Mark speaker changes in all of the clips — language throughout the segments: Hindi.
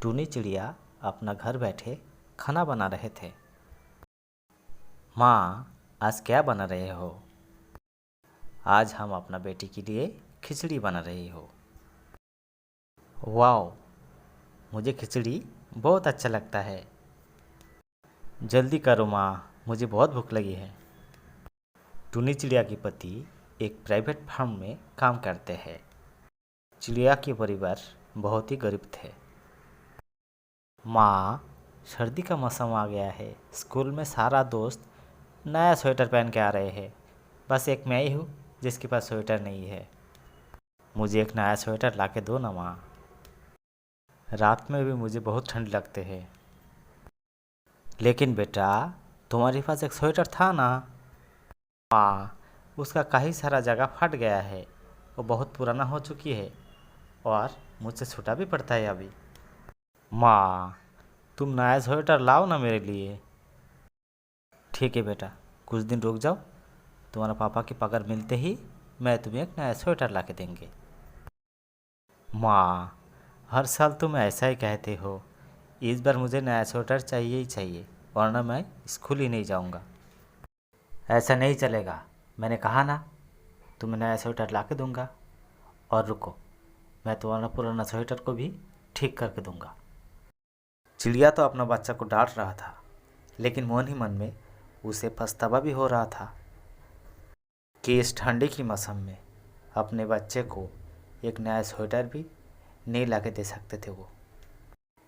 Speaker 1: टूनी चिड़िया अपना घर बैठे खाना बना रहे थे। माँ, आज क्या बना रहे हो? आज हम अपना बेटी के लिए खिचड़ी बना रही हो। वाओ, मुझे खिचड़ी बहुत अच्छा लगता है। जल्दी करो माँ, मुझे बहुत भूख लगी है। टूनी चिड़िया के पति एक प्राइवेट फार्म में काम करते हैं। चिड़िया के परिवार बहुत ही गरीब थे। माँ, सर्दी का मौसम आ गया है। स्कूल में सारा दोस्त नया स्वेटर पहन के आ रहे हैं। बस एक मैं ही हूँ जिसके पास स्वेटर नहीं है। मुझे एक नया स्वेटर ला के दो ना माँ। रात में भी मुझे बहुत ठंड लगते हैं। लेकिन बेटा, तुम्हारे पास एक स्वेटर था ना? माँ, उसका कई सारा जगह फट गया है। वो बहुत पुराना हो चुकी है और मुझसे छूटा भी पड़ता है अभी। माँ, तुम नया स्वेटर लाओ ना मेरे लिए। ठीक है बेटा, कुछ दिन रुक जाओ। तुम्हारा पापा की पगार मिलते ही मैं तुम्हें एक नया स्वेटर ला के देंगे। माँ, हर साल तुम ऐसा ही कहते हो। इस बार मुझे नया स्वेटर चाहिए ही चाहिए, वरना मैं स्कूल ही नहीं जाऊँगा। ऐसा नहीं चलेगा, मैंने कहा ना, तुम्हें नया स्वेटर ला के दूँगा। और रुको, मैं तुम्हारा पुराना स्वेटर को भी ठीक करके दूँगा। चिड़िया तो अपना बच्चा को डांट रहा था, लेकिन मन ही मन में उसे पछतावा भी हो रहा था कि इस ठंडी की मौसम में अपने बच्चे को एक नया स्वेटर भी नहीं ला के दे सकते थे वो।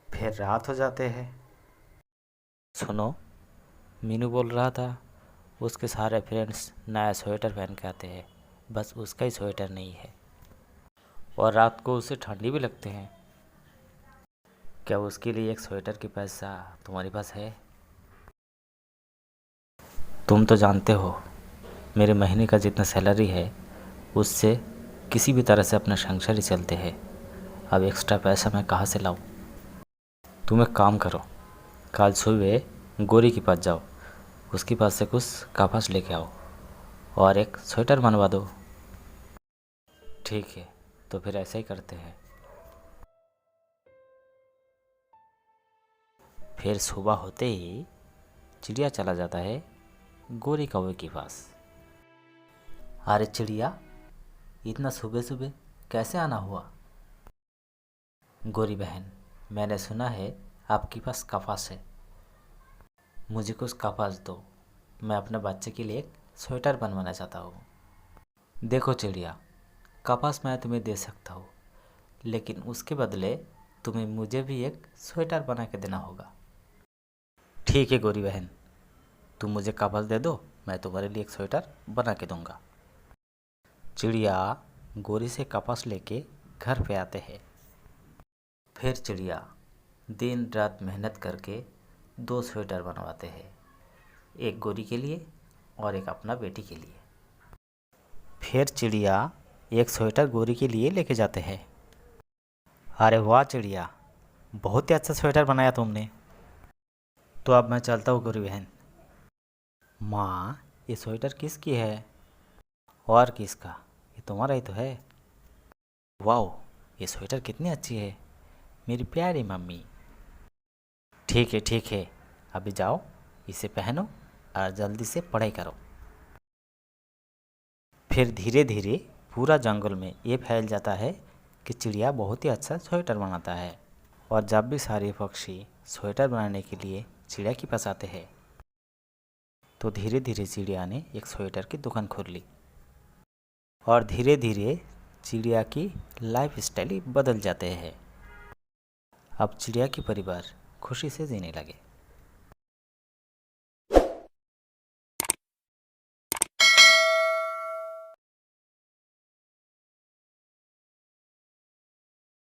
Speaker 1: फिर रात हो जाते हैं। सुनो, मीनू बोल रहा था उसके सारे फ्रेंड्स नया स्वेटर पहन के आते हैं, बस उसका ही स्वेटर नहीं है और रात को उसे ठंडी भी लगते हैं। क्या उसके लिए एक स्वेटर की पैसा तुम्हारे पास है? तुम तो जानते हो मेरे महीने का जितना सैलरी है उससे किसी भी तरह से अपना संसार ही चलते हैं। अब एक्स्ट्रा पैसा मैं कहाँ से लाऊं? तुम एक काम करो, कल सुबह गोरी के पास जाओ, उसके पास से कुछ कपास लेके आओ और एक स्वेटर बनवा दो। ठीक है, तो फिर ऐसा ही करते हैं। फिर सुबह होते ही चिड़िया चला जाता है गोरी कौवे के पास। अरे चिड़िया, इतना सुबह सुबह कैसे आना हुआ? गोरी बहन, मैंने सुना है आपके पास कपास है। मुझे कुछ कपास दो, मैं अपने बच्चे के लिए एक स्वेटर बनवाना चाहता हूँ। देखो चिड़िया, कपास मैं तुम्हें दे सकता हूँ, लेकिन उसके बदले तुम्हें मुझे भी एक स्वेटर बना के देना होगा। ठीक है गोरी बहन, तुम मुझे कपास दे दो, मैं तुम्हारे लिए एक स्वेटर बना के दूंगा। चिड़िया गोरी से कपास लेके घर पे आते हैं। फिर चिड़िया दिन रात मेहनत करके 2 स्वेटर बनवाते हैं, एक गोरी के लिए और एक अपना बेटी के लिए। फिर चिड़िया एक स्वेटर गोरी के लिए लेके जाते हैं। अरे वाह चिड़िया, बहुत ही अच्छा स्वेटर बनाया तुमने। तो अब मैं चलता हूँ गोरी बहन। माँ, ये स्वेटर किसकी है? और किसका? ये तुम्हारा ही तो है। वाओ, ये स्वेटर कितनी अच्छी है, मेरी प्यारी मम्मी। ठीक है, अभी जाओ, इसे पहनो और जल्दी से पढ़ाई करो। फिर धीरे धीरे पूरा जंगल में ये फैल जाता है कि चिड़िया बहुत ही अच्छा स्वेटर बनाता है। और जब भी सारे पक्षी स्वेटर बनाने के लिए चिड़िया के पास आते हैं, तो धीरे धीरे चिड़िया ने एक स्वेटर की दुकान खोल ली और धीरे धीरे चिड़िया की लाइफ स्टाइल ही बदल जाते हैं। अब चिड़िया के परिवार खुशी से जीने लगे।